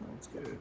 That's good.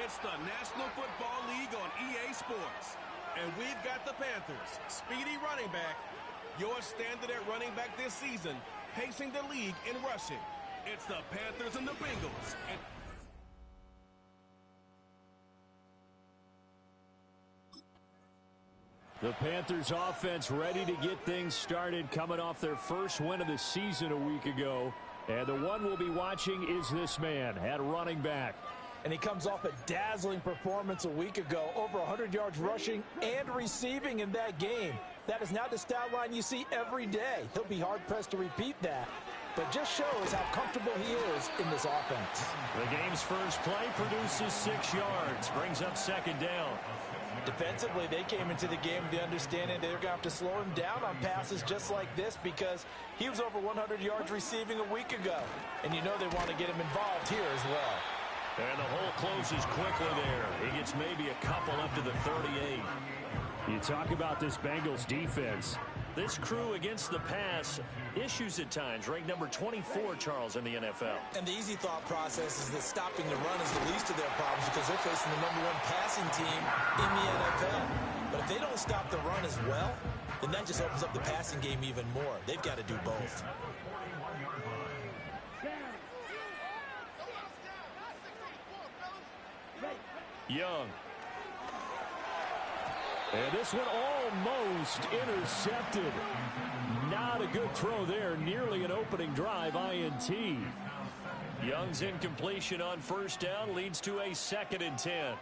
It's the National Football League on EA Sports. And we've got the Panthers, speedy running back, your standard at running back this season, pacing the league in rushing. It's the Panthers and the Bengals. The Panthers offense ready to get things started, coming off their first win of the season a week ago. And the one we'll be watching is this man at running back. And he comes off a dazzling performance a week ago, over 100 yards rushing and receiving in that game. That is now the stat line you see every day. He'll be hard-pressed to repeat that, but just shows how comfortable he is in this offense. The game's first play produces 6 yards, brings up second down. Defensively, they came into the game with the understanding they're going to have to slow him down on passes just like this because he was over 100 yards receiving a week ago. And you know they want to get him involved here as well. And the hole closes quickly there. He gets maybe a couple up to the 38. You talk about this Bengals defense. This crew against the pass, issues at times, ranked number 24, Charles, in the NFL. And the easy thought process is that stopping the run is the least of their problems because they're facing the #1 passing team in the NFL. But if they don't stop the run as well, then that just opens up the passing game even more. They've got to do both. Young. And this one almost intercepted. Not a good throw there. Nearly an opening drive, INT. Young's incompletion on first down leads to a 2nd and 10.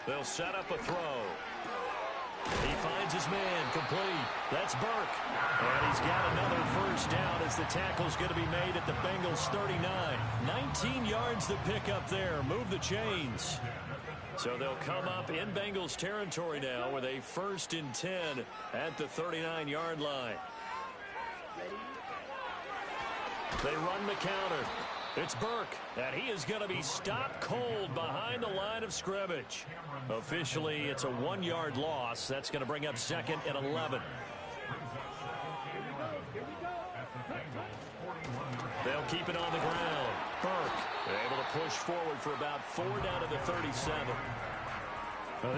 They'll set up a throw. He finds his man, complete. That's Burke. And he's got another first down as the tackle's going to be made at the Bengals 39. 19 yards to pick up there. Move the chains. So they'll come up in Bengals territory now with a 1st and 10 at the 39-yard line. They run the counter. It's Burke, and he is going to be stopped cold behind the line of scrimmage. Officially, it's a 1-yard loss. That's going to bring up 2nd and 11. They'll keep it on the ground. Burke able to push forward for about 4 down to the 37.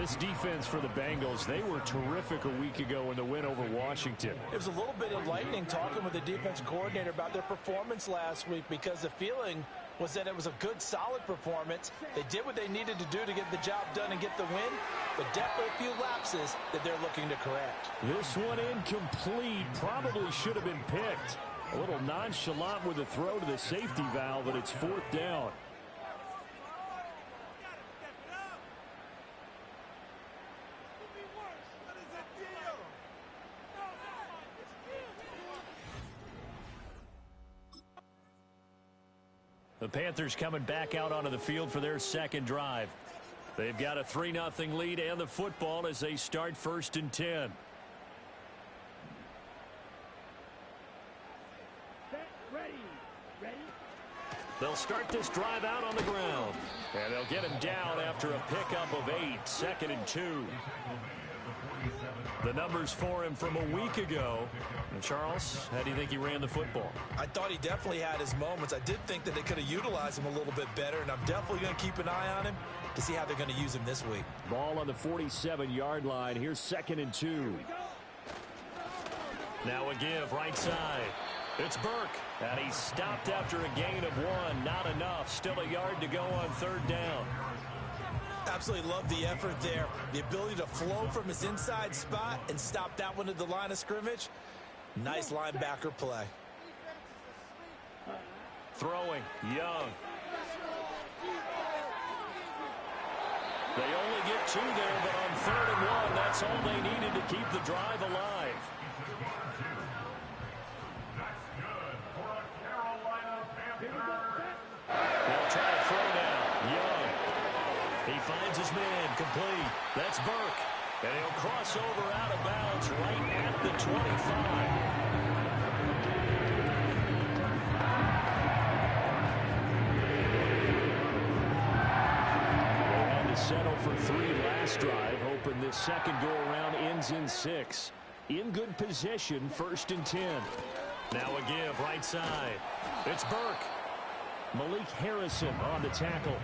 This defense for the Bengals, they were terrific a week ago in the win over Washington. It was a little bit enlightening talking with the defense coordinator about their performance last week because the feeling was that it was a good, solid performance. They did what they needed to do to get the job done and get the win, but definitely a few lapses that they're looking to correct. This one incomplete. Probably should have been picked. A little nonchalant with the throw to the safety valve, but it's 4th down. The Panthers coming back out onto the field for their 2nd drive. They've got a 3-0 lead and the football as they start 1st and 10. They'll start this drive out on the ground. And they'll get him down after a pickup of 8, 2nd and 2. The numbers for him from a week ago. And Charles, how do you think he ran the football? I thought he definitely had his moments. I did think that they could have utilized him a little bit better, and I'm definitely going to keep an eye on him to see how they're going to use him this week. Ball on the 47-yard line. Here's 2nd and 2. Now a give right side. It's Burke, and he's stopped after a gain of 1. Not enough. Still a yard to go on 3rd down. Absolutely love the effort there. The ability to flow from his inside spot and stop that one at the line of scrimmage. Nice linebacker play. Throwing, Young. They only get 2 there, but on 3rd and 1, that's all they needed to keep the drive alive. They'll try to throw now. Young. He finds his man, complete. That's Burke. And he'll cross over out of bounds right at the 25. Settle for 3 last drive, hoping this second go-around ends in 6. In good position, 1st and 10. Now a give, right side. It's Burke. Malik Harrison on the tackle.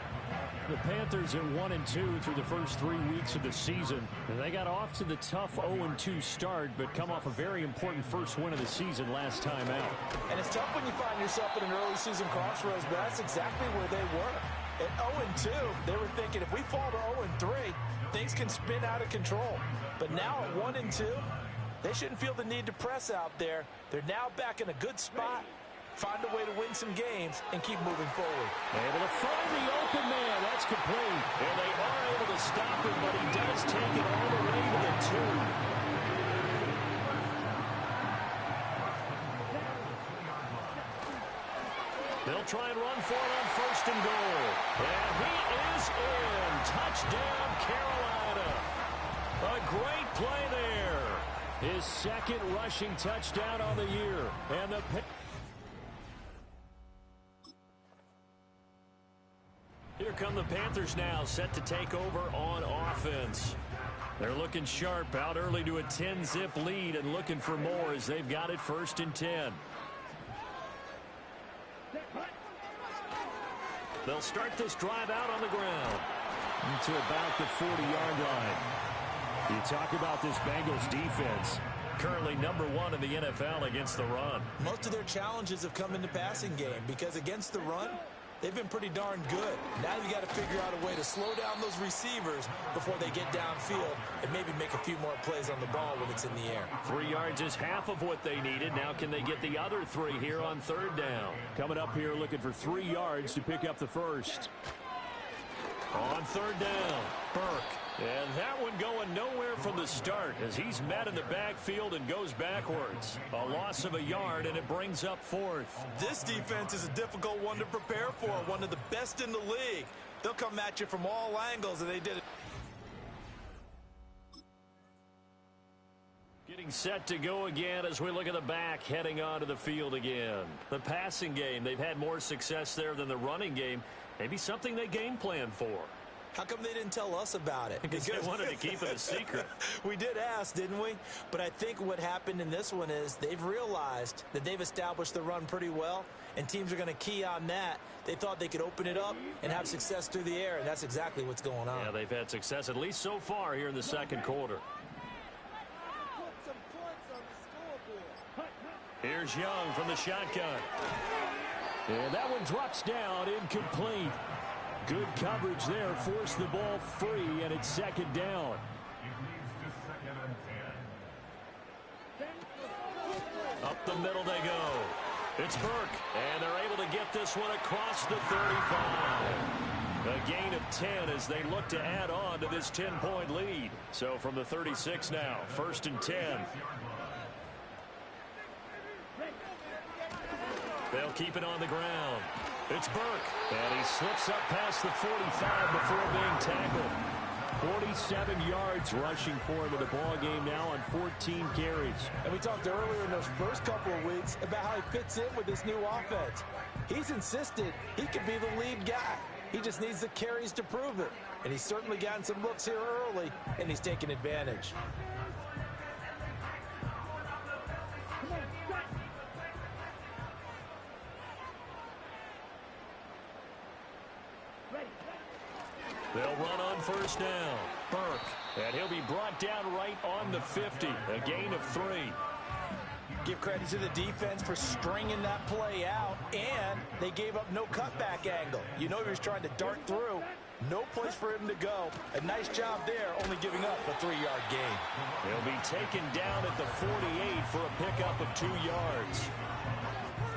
The Panthers at 1-2 through the first 3 weeks of the season. And they got off to the tough 0-2 start, but come off a very important first win of the season last time out. And it's tough when you find yourself in an early season crossroads, but that's exactly where they were. At 0-2, they were thinking if we fall to 0-3, things can spin out of control. But now at 1-2, they shouldn't feel the need to press out there. They're now back in a good spot, find a way to win some games, and keep moving forward. Able to find the open man. That's complete. And they are able to stop him, but he does take it all the way to the 2. They'll try and run for it on 1st and goal. And he is in. Touchdown, Carolina. A great play there. His 2nd rushing touchdown on the year. And the here come the Panthers now, set to take over on offense. They're looking sharp, out early to a 10-zip lead and looking for more as they've got it 1st and 10. They'll start this drive out on the ground to about the 40-yard line. You talk about this Bengals defense, currently #1 in the NFL against the run. Most of their challenges have come in the passing game because against the run, they've been pretty darn good. Now you got to figure out a way to slow down those receivers before they get downfield and maybe make a few more plays on the ball when it's in the air. 3 yards is half of what they needed. Now can they get the other 3 here on 3rd down? Coming up here looking for 3 yards to pick up the first. On 3rd down, Burke. And that one going nowhere from the start as he's met in the backfield and goes backwards. A loss of a yard, and it brings up 4th. This defense is a difficult one to prepare for, one of the best in the league. They'll come at you from all angles, and they did it. Getting set to go again as we look at the back heading onto the field again. The passing game, they've had more success there than the running game. Maybe something they game plan for. How come they didn't tell us about it? Because they wanted to keep it a secret. We did ask, didn't we? But I think what happened in this one is they've realized that they've established the run pretty well, and teams are going to key on that. They thought they could open it up and have success through the air, and that's exactly what's going on. Yeah, they've had success, at least so far here in the 2nd quarter. Here's Young from the shotgun. And that one drops down, incomplete. Good coverage there, forced the ball free, and it's 2nd down. Up the middle they go. It's Burke, and they're able to get this one across the 35. A gain of 10 as they look to add on to this 10-point lead. So from the 36 now, 1st and 10. They'll keep it on the ground. It's Burke, and he slips up past the 45 before being tackled. 47 yards rushing for him in the ball game now on 14 carries. And we talked earlier in those first couple of weeks about how he fits in with this new offense. He's insisted he could be the lead guy. He just needs the carries to prove it. And he's certainly gotten some looks here early, and he's taking advantage. They'll run on first down. Burke. And he'll be brought down right on the 50. A gain of 3. Give credit to the defense for stringing that play out, and they gave up no cutback angle. You know he was trying to dart through. No place for him to go. A nice job there, only giving up a 3-yard gain. He'll be taken down at the 48 for a pickup of 2 yards.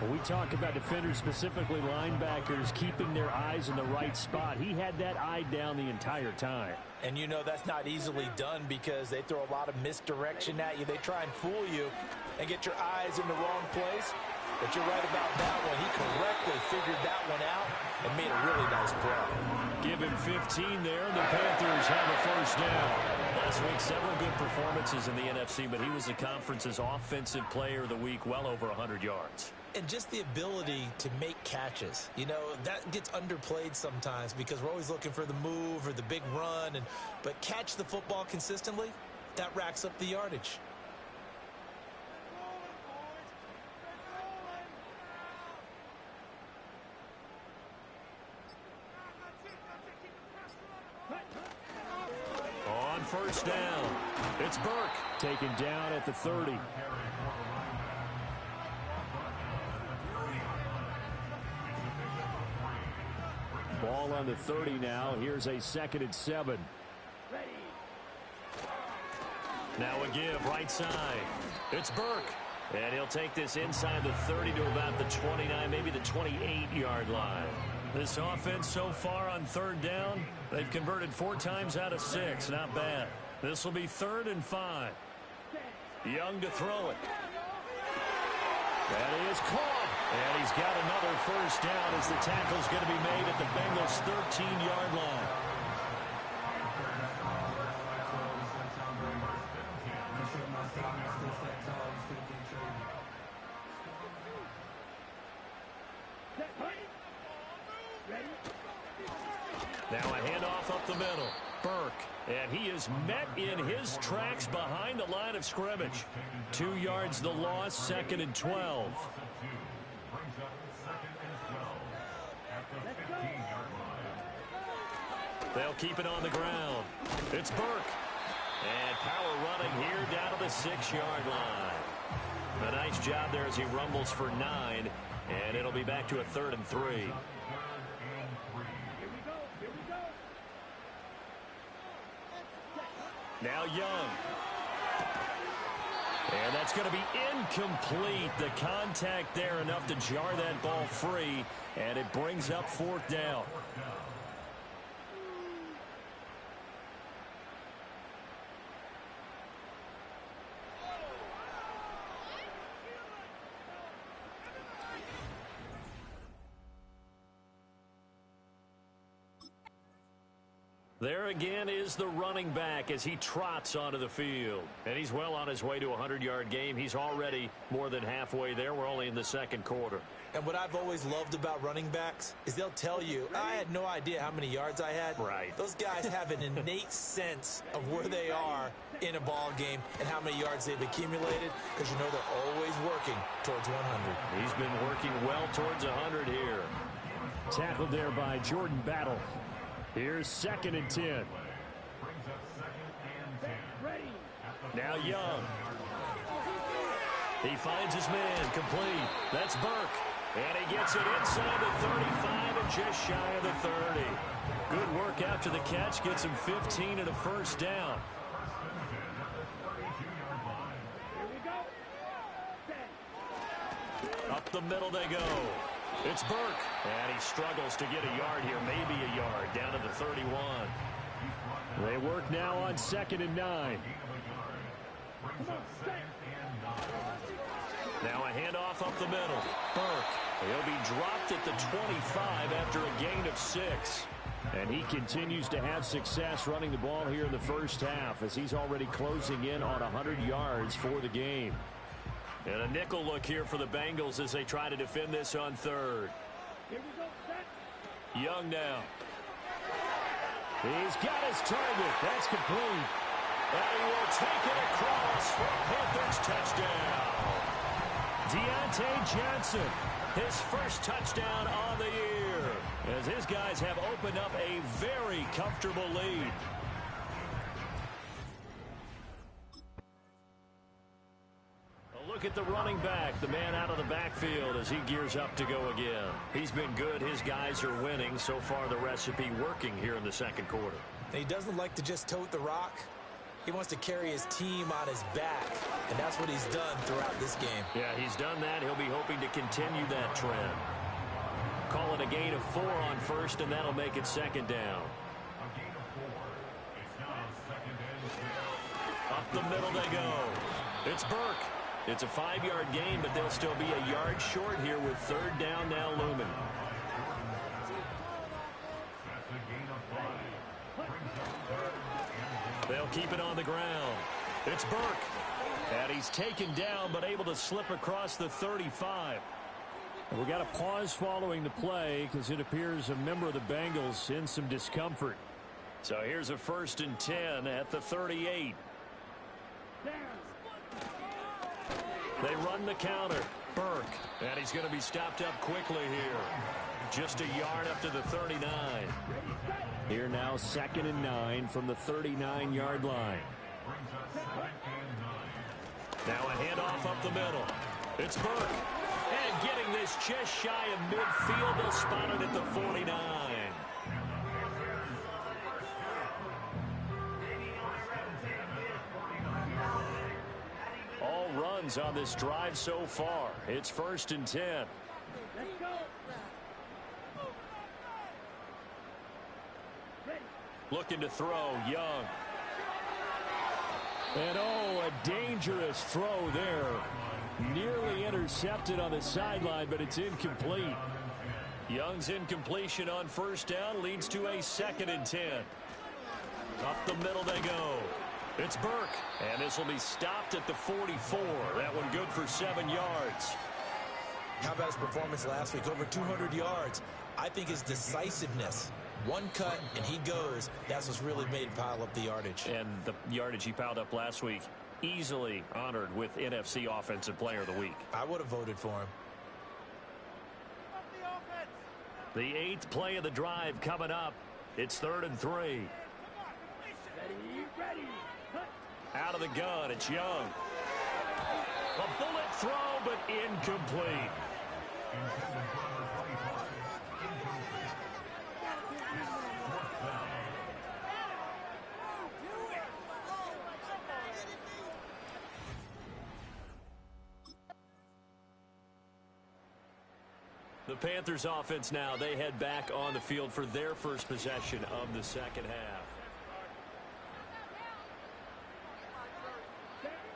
When we talk about defenders, specifically linebackers, keeping their eyes in the right spot, he had that eye down the entire time. And you know that's not easily done because they throw a lot of misdirection at you. They try and fool you and get your eyes in the wrong place. But you're right about that one. He correctly figured that one out and made a really nice play. Give him 15 there, and the Panthers have a first down. Last week, several good performances in the NFC, but he was the conference's offensive player of the week, well over 100 yards. And just the ability to make catches. You know, that gets underplayed sometimes because we're always looking for the move or the big run. But catch the football consistently, that racks up the yardage. On first down, it's Burke. Taken down at the 30. Ball on the 30 now. Here's a 2nd and 7. Now a give right side. It's Burke. And he'll take this inside the 30 to about the 29, maybe the 28-yard line. This offense so far on 3rd down, they've converted 4 times out of 6. Not bad. This will be 3rd and 5. Young to throw it. That is caught. And he's got another first down as the tackle's going to be made at the Bengals' 13-yard line. Now a handoff up the middle. Burke. And he is met in his tracks behind the line of scrimmage. 2 yards the loss, 2nd and 12. They'll keep it on the ground. It's Burke. And power running here down to the 6-yard line. A nice job there as he rumbles for 9. And it'll be back to a 3rd and 3. Now Young. And that's going to be incomplete. The contact there enough to jar that ball free. And it brings up 4th down. There again is the running back as he trots onto the field. And he's well on his way to a 100-yard game. He's already more than halfway there. We're only in the 2nd quarter. And what I've always loved about running backs is they'll tell you, I had no idea how many yards I had. Right. Those guys have an innate sense of where they are in a ball game and how many yards they've accumulated because you know they're always working towards 100. He's been working well towards 100 here. Tackled there by Jordan Battle. Here's 2nd and 10. Now Young. He finds his man complete. That's Burke. And he gets it inside the 35 and just shy of the 30. Good work after the catch. Gets him 15 and a first down. Up the middle they go. It's Burke. And he struggles to get a yard here. Maybe a yard down to the 31. They work now on 2nd and 9. Now a handoff up the middle. Burke. He'll be dropped at the 25 after a gain of 6. And he continues to have success running the ball here in the first half as he's already closing in on 100 yards for the game. And a nickel look here for the Bengals as they try to defend this on 3rd. Young now. He's got his target. That's complete. And he will take it across for a Panthers touchdown. Deontay Johnson, his first touchdown on the year, as his guys have opened up a very comfortable lead. A look at the running back, the man out of the backfield as he gears up to go again. He's been good. His guys are winning. So far, the recipe working here in the second quarter. He doesn't like to just tote the rock. He wants to carry his team on his back, and that's what he's done throughout this game. Yeah, he's done that. He'll be hoping to continue that trend. Call it a gain of 4 on first, and that'll make it second down. Up the middle they go. It's Burke. It's a 5-yard gain, but they'll still be a yard short here with third down now looming. They'll keep it on the ground. It's Burke. And he's taken down, but able to slip across the 35. And we got a pause following the play because it appears a member of the Bengals in some discomfort. So here's a 1st and 10 at the 38. They run the counter. Burke. And he's going to be stopped up quickly here. Just a yard up to the 39. Here now 2nd and 9 from the 39-yard line. Now a handoff up the middle. It's Burke. And getting this just shy of midfield. They'll spot it at the 49. All runs on this drive so far. It's 1st and 10. Let's go. Looking to throw, Young. And oh, a dangerous throw there. Nearly intercepted on the sideline, but it's incomplete. Young's incompletion on 1st down leads to a 2nd and 10. Up the middle they go. It's Burke, and this will be stopped at the 44. That one good for 7 yards. How about his performance last week? Over 200 yards. I think his decisiveness. One cut, and he goes. That's what's really made him pile up the yardage. And the yardage he piled up last week, easily honored with NFC Offensive Player of the Week. I would have voted for him. The 8th play of the drive coming up. It's 3rd and 3. Ready. Out of the gun, it's Young. A bullet throw, but incomplete. The Panthers offense now, they head back on the field for their first possession of the second half.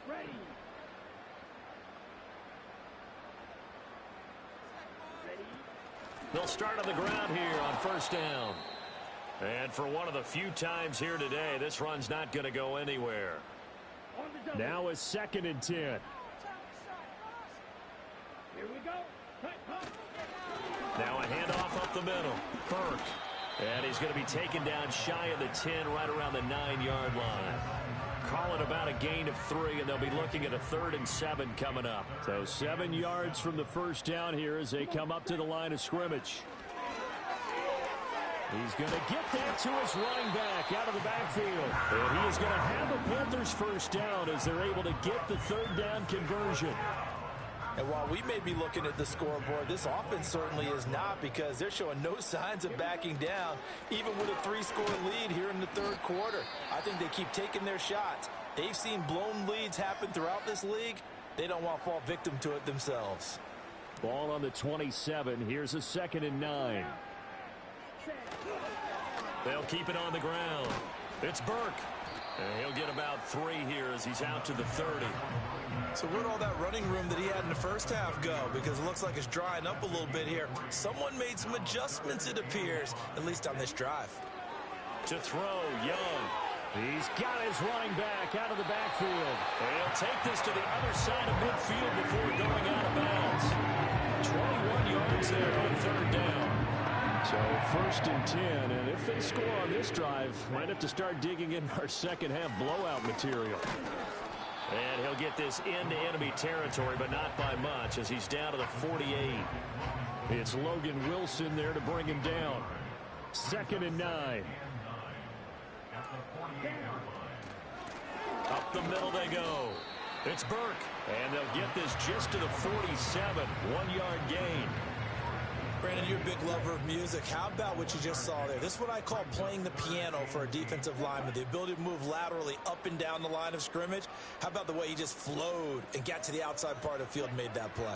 Ready. They'll start on the ground here on 1st down. And for one of the few times here today, this run's not going to go anywhere. Now a 2nd and 10. Here we go. Now a handoff up the middle. Burke. And he's going to be taken down shy of the 10, right around the 9-yard line. Call it about a gain of 3, and they'll be looking at a 3rd and 7 coming up. So 7 yards from the 1st down here as they come up to the line of scrimmage. He's going to get that to his running back out of the backfield. And he is going to have a Panthers 1st down as they're able to get the 3rd down conversion. And while we may be looking at the scoreboard, this offense certainly is not, because they're showing no signs of backing down, even with a 3-score lead here in the 3rd quarter. I think they keep taking their shots. They've seen blown leads happen throughout this league. They don't want to fall victim to it themselves. Ball on the 27. Here's a 2nd and 9. They'll keep it on the ground. It's Burke. And he'll get about 3 here as he's out to the 30. So where'd all that running room that he had in the first half go? Because it looks like it's drying up a little bit here. Someone made some adjustments, it appears, at least on this drive. To throw, Young. He's got his running back out of the backfield. And he'll take this to the other side of midfield before going out of bounds. 21 yards there on 3rd down. So 1st and 10, and if they score on this drive, might have to start digging in our second half blowout material. And he'll get this into enemy territory, but not by much as he's down to the 48. It's Logan Wilson there to bring him down. 2nd and 9. Up the middle they go. It's Burke. And they'll get this just to the 47. 1-yard gain. Brandon, you're a big lover of music. How about what you just saw there? This is what I call playing the piano for a defensive lineman. The ability to move laterally up and down the line of scrimmage. How about the way he just flowed and got to the outside part of the field and made that play?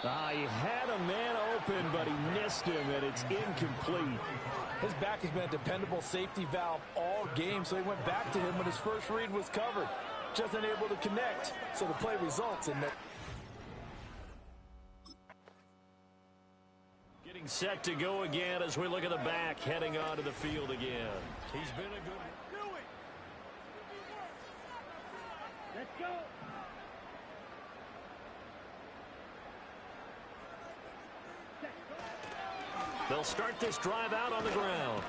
He had a man open, but he missed him, and it's incomplete. His back has been a dependable safety valve all game, so he went back to him when his first read was covered. Just unable to connect, so the play results in that. Getting set to go again as we look at the back heading onto the field again. He's been a good... Do it. Let's go. They'll start this drive out on the ground.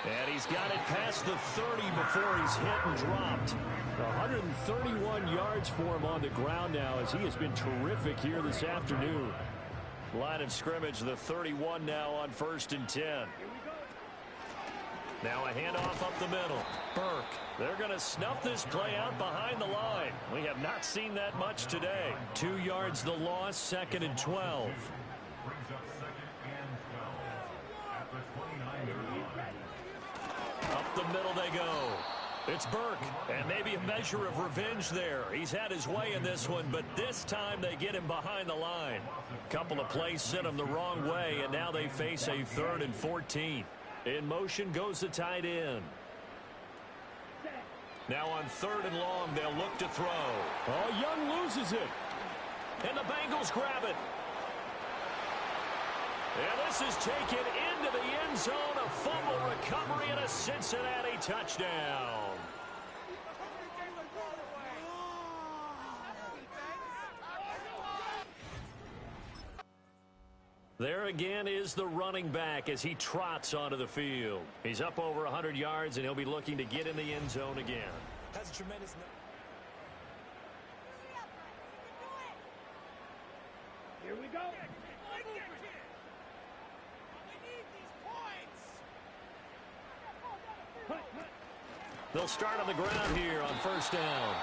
And he's got it past the 30 before he's hit and dropped. 131 yards for him on the ground now as he has been terrific here this afternoon. Line of scrimmage, the 31 now on 1st and 10. Now a handoff up the middle. Burke. They're going to snuff this play out behind the line. We have not seen that much today. 2 yards the loss, 2nd and 12. Up the middle they go. It's Burke, and maybe a measure of revenge there. He's had his way in this one, but this time they get him behind the line. Couple of plays sent him the wrong way, and now they face a 3rd and 14. In motion goes the tight end. Now on 3rd and long, they'll look to throw. Oh, Young loses it. And the Bengals grab it. And this is taken into the end zone. A fumble recovery and a Cincinnati touchdown. There again is the running back as he trots onto the field. He's up over 100 yards, and he'll be looking to get in the end zone again. Has a tremendous... Here we go. They'll start on the ground here on 1st down.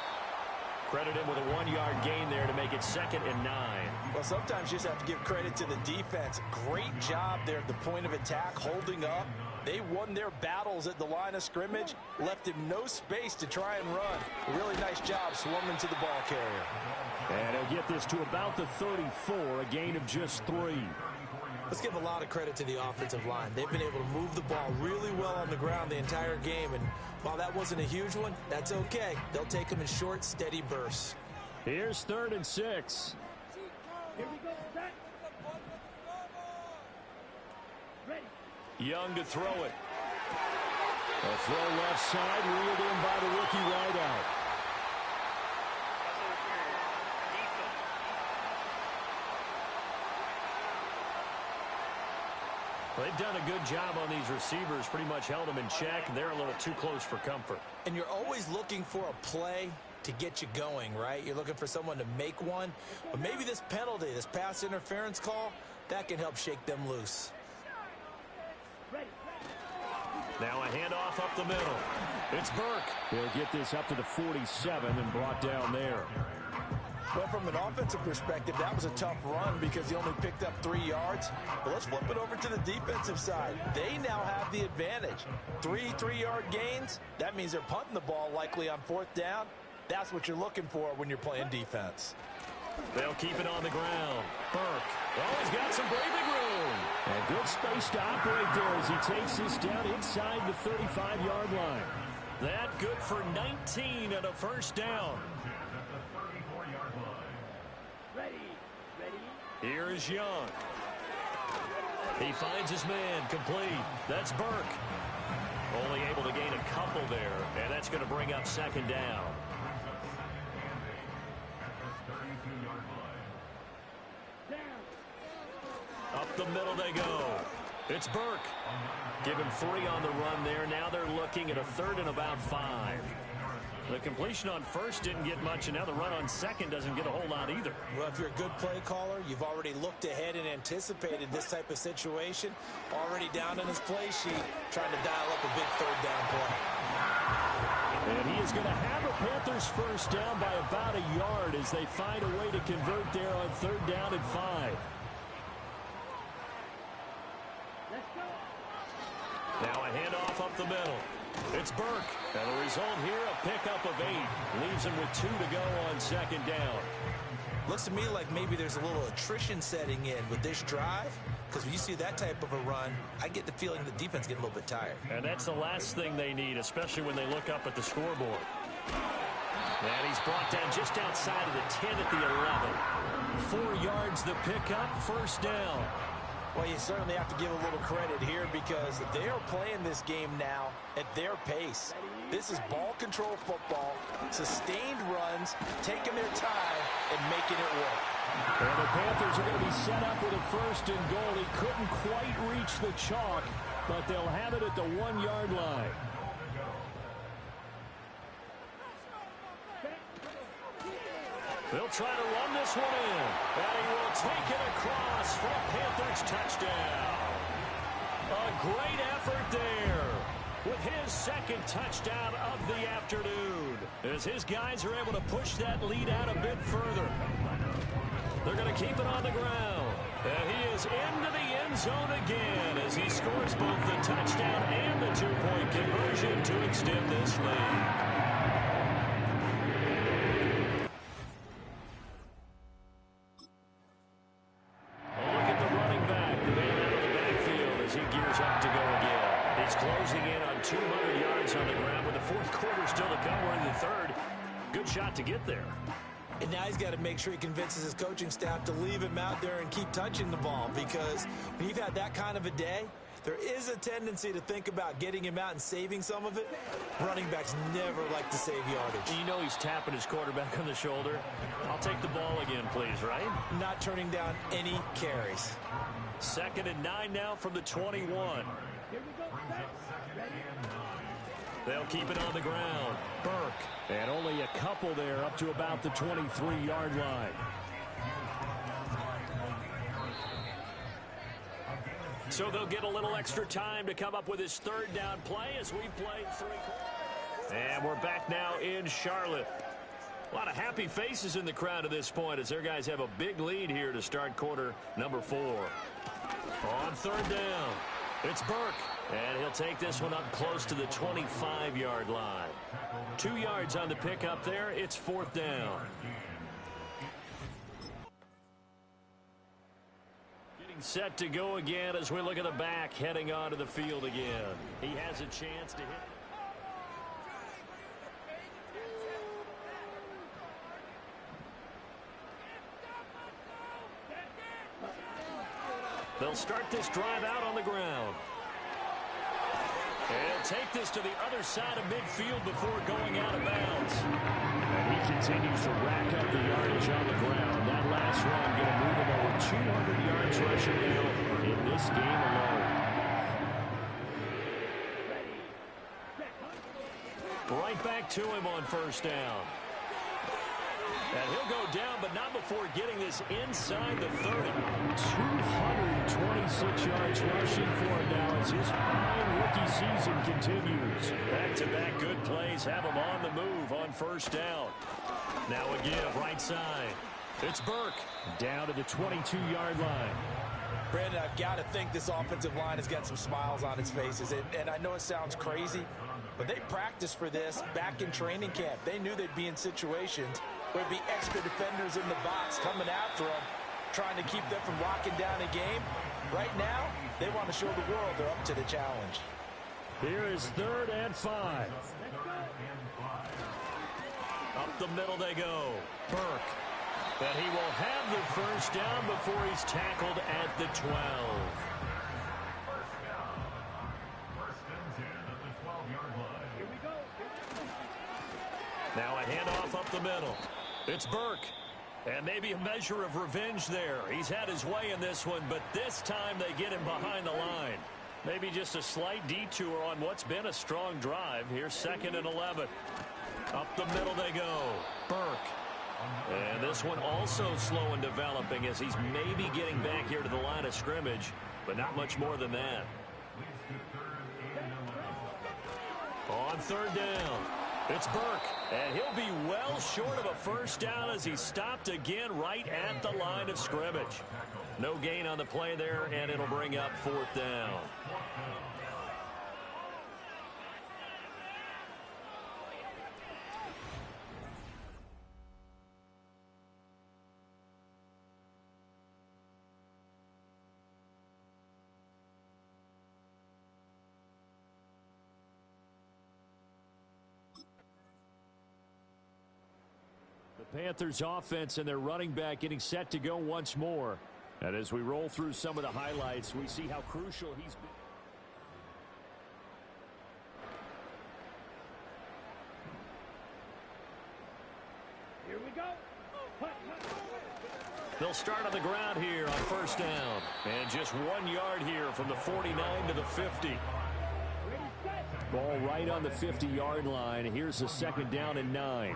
Credit him with a 1-yard gain there to make it 2nd and 9. Well, sometimes you just have to give credit to the defense. Great job there at the point of attack, holding up. They won their battles at the line of scrimmage, left him no space to try and run. A really nice job swarming to the ball carrier. And he'll get this to about the 34, a gain of just 3. Let's give a lot of credit to the offensive line. They've been able to move the ball really well on the ground the entire game, and while that wasn't a huge one, that's okay. They'll take them in short, steady bursts. Here's 3rd and 6. Here we go. Set. Ready. Young to throw it. A throw left side, reeled in by the rookie wideout. They've done a good job on these receivers, pretty much held them in check. They're a little too close for comfort. And you're always looking for a play to get you going, right? You're looking for someone to make one. But maybe this penalty, this pass interference call, that can help shake them loose. Now a handoff up the middle. It's Burke. He'll get this up to the 47 and brought down there. Well, from an offensive perspective, that was a tough run because he only picked up 3 yards. But let's flip it over to the defensive side. They now have the advantage. 3 3-yard gains. That means they're punting the ball likely on 4th down. That's what you're looking for when you're playing defense. They'll keep it on the ground. Burke. Oh, he's got some breathing room. And good space to operate there as he takes this down inside the 35-yard line. That good for 19 and a 1st down. Here is Young. He finds his man complete. That's Burke. Only able to gain a couple there, and that's going to bring up 2nd down. middle they go. It's Burke. Give him 3 on the run there. Now they're looking at a 3rd and about 5. The completion on first didn't get much, and now the run on second doesn't get a whole lot either. Well, if you're a good play caller, you've already looked ahead and anticipated this type of situation. Already down on his play sheet, trying to dial up a big 3rd down play. And he is going to have a Panthers first down by about a yard as they find a way to convert there on 3rd down and 5. Now a handoff up the middle. It's Burke. And the result here, a pickup of 8. Leaves him with 2 to go on 2nd down. Looks to me like maybe there's a little attrition setting in with this drive. Because when you see that type of a run, I get the feeling the defense getting a little bit tired. And that's the last thing they need, especially when they look up at the scoreboard. And he's brought down just outside of the 10 at the 11. 4 yards the pickup, first down. Well, you certainly have to give a little credit here because they are playing this game now at their pace. This is ball control football, sustained runs, taking their time and making it work. And the Panthers are going to be set up with a 1st and goal. He couldn't quite reach the chalk, but they'll have it at the 1-yard line. They'll try to run this one in. And he will take it across for a Panthers touchdown. A great effort there with his 2nd touchdown of the afternoon. As his guys are able to push that lead out a bit further. They're going to keep it on the ground. And he is into the end zone again as he scores both the touchdown and the 2-point conversion to extend this lead. Closing in on 200 yards on the ground with the 4th quarter still to come. We're in the 3rd. Good shot to get there. And now he's got to make sure he convinces his coaching staff to leave him out there and keep touching the ball because when you've had that kind of a day, there is a tendency to think about getting him out and saving some of it. Running backs never like to save yardage. You know he's tapping his quarterback on the shoulder. I'll take the ball again, please, right? Not turning down any carries. 2nd and 9 now from the 21. Here we go. Ready? They'll keep it on the ground. Burke. And only a couple there up to about the 23-yard line. So they'll get a little extra time to come up with his 3rd down play as we play 3 quarters. And we're back now in Charlotte. A lot of happy faces in the crowd at this point as their guys have a big lead here to start quarter number 4. On 3rd down. It's Burke, and he'll take this one up close to the 25-yard line. 2 yards on the pickup there. It's 4th down. Getting set to go again as we look at the back heading onto the field again. He has a chance to hit. They'll start this drive out on the ground. And take this to the other side of midfield before going out of bounds. And he continues to rack up the yardage on the ground. That last run going to move him over 200 yards rushing now in this game alone. Right back to him on 1st down. And he'll go down, but not before getting this inside the 30. 226 yards rushing for him now as his fine rookie season continues. Back-to-back good plays have him on the move on 1st down. Now a give right side. It's Burke. Down to the 22-yard line. Brandon, I've got to think this offensive line has got some smiles on its faces. And I know it sounds crazy, but they practiced for this back in training camp. They knew they'd be in situations where there'd be extra defenders in the box coming after them, trying to keep them from locking down a game. Right now, they want to show the world they're up to the challenge. Here is 3rd and 5. Up the middle they go. Burke. But he will have the 1st down before he's tackled at the 12. Now a handoff up the middle. It's Burke. And maybe a measure of revenge there. He's had his way in this one, but this time they get him behind the line. Maybe just a slight detour on what's been a strong drive. Here's 2nd and 11. Up the middle they go. Burke. And this one also slow in developing as he's maybe getting back here to the line of scrimmage, but not much more than that. On 3rd down, it's Burke, and he'll be well short of a first down as he's stopped again right at the line of scrimmage. No gain on the play there, and it'll bring up 4th down. Panthers offense and their running back getting set to go once more. And as we roll through some of the highlights, we see how crucial he's been. Here we go. They'll start on the ground here on 1st down. And just 1 yard here from the 49 to the 50. Ball right on the 50-yard line. Here's a 2nd down and 9.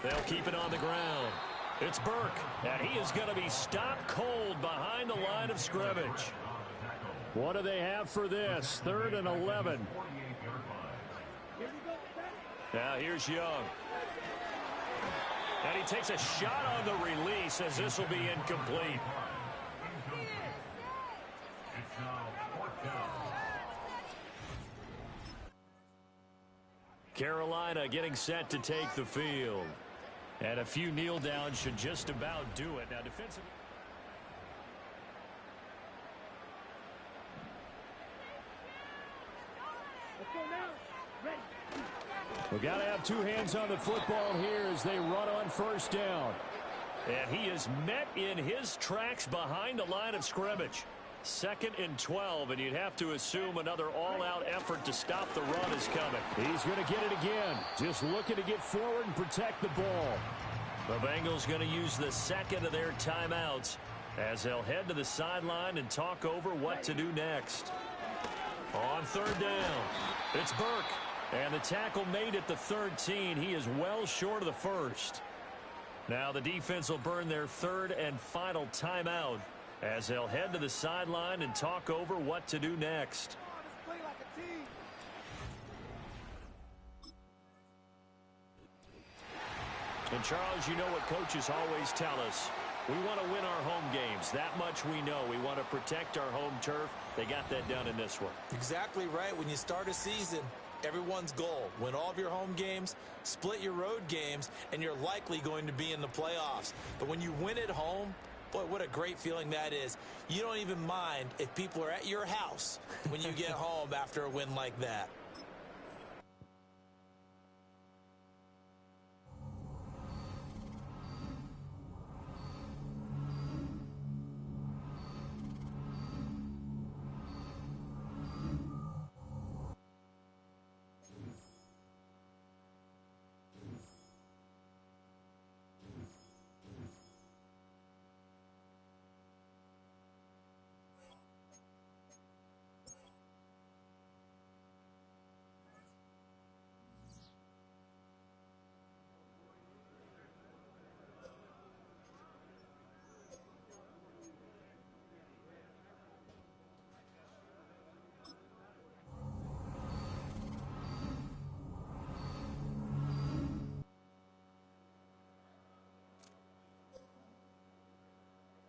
They'll keep it on the ground. It's Burke, and he is going to be stopped cold behind the line of scrimmage. What do they have for this? 3rd and 11. Now here's Young. And he takes a shot on the release as this will be incomplete. Carolina getting set to take the field. And a few kneel downs should just about do it. Now defensively. Let's go now. Ready. We got to have 2 hands on the football here as they run on 1st down. And he is met in his tracks behind the line of scrimmage. 2nd and 12, and you'd have to assume another all-out effort to stop the run is coming. He's going to get it again. Just looking to get forward and protect the ball. The Bengals going to use the 2nd of their timeouts as they'll head to the sideline and talk over what to do next. On 3rd down, it's Burke. And the tackle made at the 13. He is well short of the 1st. Now the defense will burn their 3rd and final timeout as they'll head to the sideline and talk over what to do next. And Charles, you know what coaches always tell us. We want to win our home games. That much we know. We want to protect our home turf. They got that done in this one. Exactly right. When you start a season, everyone's goal: win all of your home games, split your road games, and you're likely going to be in the playoffs. But when you win at home, boy, what a great feeling that is. You don't even mind if people are at your house when you get home after a win like that.